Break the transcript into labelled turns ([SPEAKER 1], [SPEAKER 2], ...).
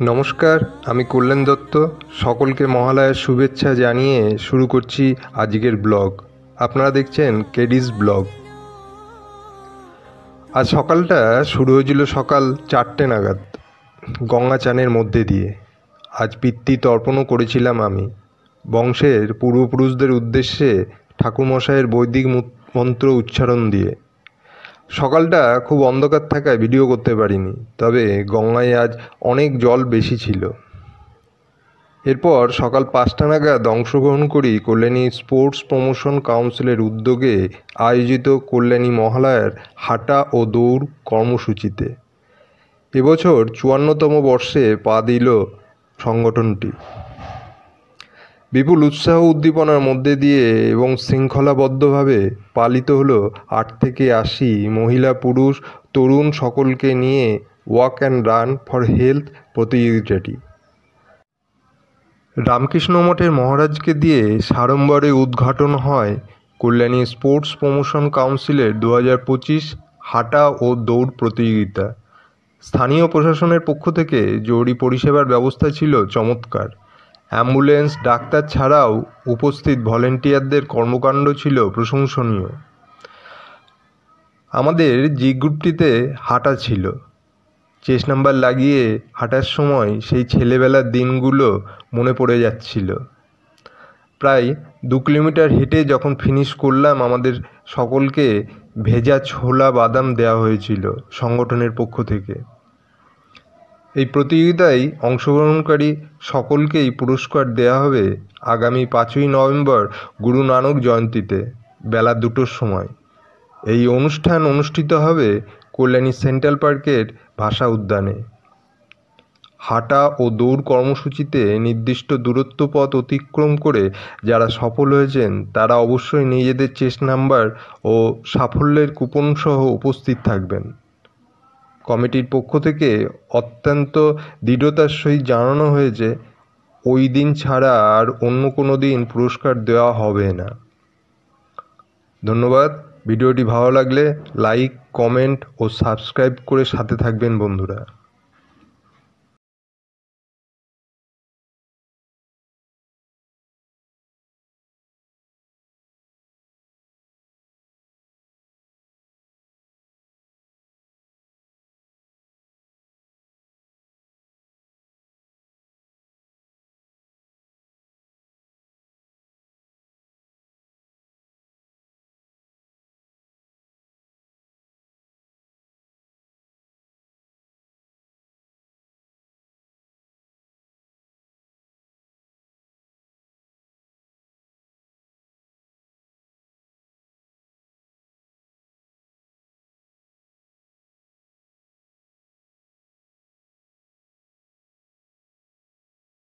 [SPEAKER 1] নমস্কার, আমি কল্যাণ দত্ত। সকলকে মহালয়ার শুভেচ্ছা জানিয়ে শুরু করছি আজকের ব্লগ। আপনারা দেখছেন কেডিস ব্লগ। আজ সকালটা শুরু হয়েছিল সকাল 4টে নাগাদ গঙ্গা চানের মধ্যে দিয়ে। আজ পিতৃ তর্পণও করেছিলাম আমি বংশের পূর্বপুরুষদের উদ্দেশ্যে ঠাকুরমশাইয়ের বৈদিক মন্ত্র উচ্চারণ দিয়ে। সকালটা খুব অন্ধকার থাকায় ভিডিও করতে পারিনি, তবে গঙ্গায় আজ অনেক জল বেশি ছিল। এরপর সকাল 5টা নাগাদ অংশগ্রহণ করি কল্যাণী স্পোর্টস প্রমোশন কাউন্সিলের উদ্যোগে আয়োজিত কল্যাণী মহালয়ার হাঁটা ও দৌড় কর্মসূচিতে। এবছর 54তম বর্ষে পা দিল সংগঠনটি। বিপুল উৎসাহ উদ্দীপনার মধ্যে দিয়ে এবং শৃঙ্খলাবদ্ধভাবে পালিত হলো 8 থেকে 80 মহিলা পুরুষ তরুণ সকলকে নিয়ে walk and run for health প্রতিযোগিতাটি। রামকৃষ্ণ মঠের মহারাজকে দিয়ে সাড়ম্বরে উদ্ঘাটন হয় কল্যাণী স্পোর্টস প্রমোশন কাউন্সিলের 2025 হাঁটা ও দৌড় প্রতিযোগিতা। স্থানীয় প্রশাসনের পক্ষ থেকে জরুরি পরিষেবার ব্যবস্থা ছিল চমৎকার। অ্যাম্বুলেন্স, ডাক্তার ছাড়াও উপস্থিত ভলেন্টিয়ারদের কর্মকাণ্ড ছিল প্রশংসনীয়। আমাদের জি গ্রুপটিতে হাঁটা ছিল। চেস্ট নাম্বার লাগিয়ে হাঁটার সময় সেই ছেলেবেলার দিনগুলো মনে পড়ে যাচ্ছিল। প্রায় 2 কিলোমিটার হেঁটে যখন ফিনিশ করলাম, আমাদের সকলকে ভেজা ছোলা বাদাম দেওয়া হয়েছিল সংগঠনের পক্ষ থেকে। এই প্রতিযোগিতায় অংশগ্রহণকারী সকলকেই পুরস্কার দেওয়া হবে আগামী 5ই নভেম্বর গুরু নানক জয়ন্তীতে বেলা 2টোর সময়। এই অনুষ্ঠান অনুষ্ঠিত হবে কল্যাণী সেন্ট্রাল পার্কের ভাষা উদ্যানে। হাঁটা ও দৌড় কর্মসূচিতে নির্দিষ্ট দূরত্ব পথ অতিক্রম করে যারা সফল হয়েছেন তারা অবশ্যই নিজেদের চেস্ট নাম্বার ও সাফল্যের কুপন সহ উপস্থিত থাকবেন। কমিটির পক্ষ থেকে অত্যন্ত দৃঢ়তার সহিত জানানো হয়েছে ওই দিন ছাড়া আর অন্য কোনো দিন পুরস্কার দেওয়া হবে না। ধন্যবাদ। ভিডিওটি ভালো লাগলে লাইক, কমেন্ট ও সাবস্ক্রাইব করে সাথে থাকবেন বন্ধুরা।